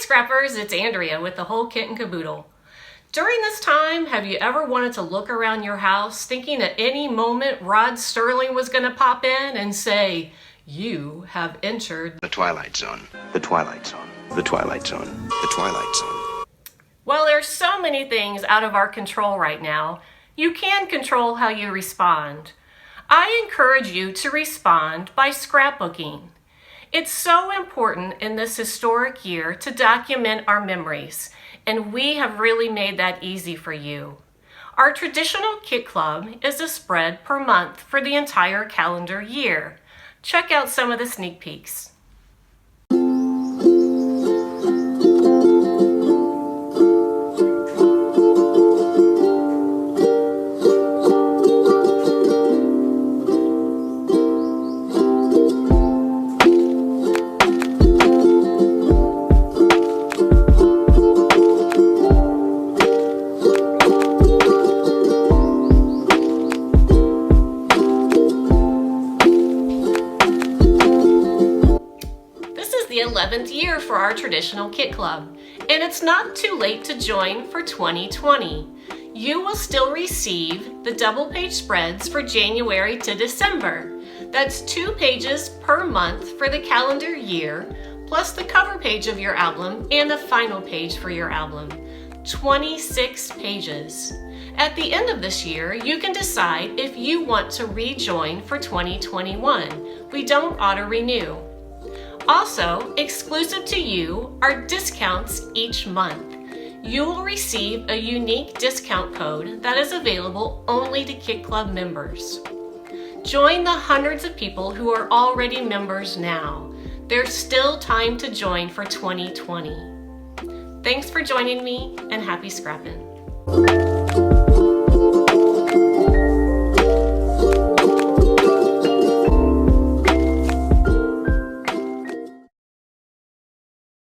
Scrappers, it's Andrea with the whole kit and caboodle. During this time, have you ever wanted to look around your house thinking at any moment Rod Sterling was going to pop in and say, "You have entered the Twilight Zone. The Twilight Zone. The Twilight Zone. The Twilight Zone." Well, there's so many things out of our control right now. You can control how you respond. I encourage you to respond by scrapbooking. It's so important in this historic year to document our memories, and we have really made that easy for you. Our traditional Kit Club is a spread per month for the entire calendar year. Check out some of the sneak peeks. The 11th year for our traditional Kit Club, and it's not too late to join for 2020. You will still receive the double-page spreads for January to December. That's 2 pages per month for the calendar year, plus the cover page of your album and the final page for your album. 26 pages. At the end of this year, you can decide if you want to rejoin for 2021. We don't auto-renew. Also, exclusive to you are discounts each month. You will receive a unique discount code that is available only to Kit Club members. Join the hundreds of people who are already members now. There's still time to join for 2020. Thanks for joining me, and happy scrapping.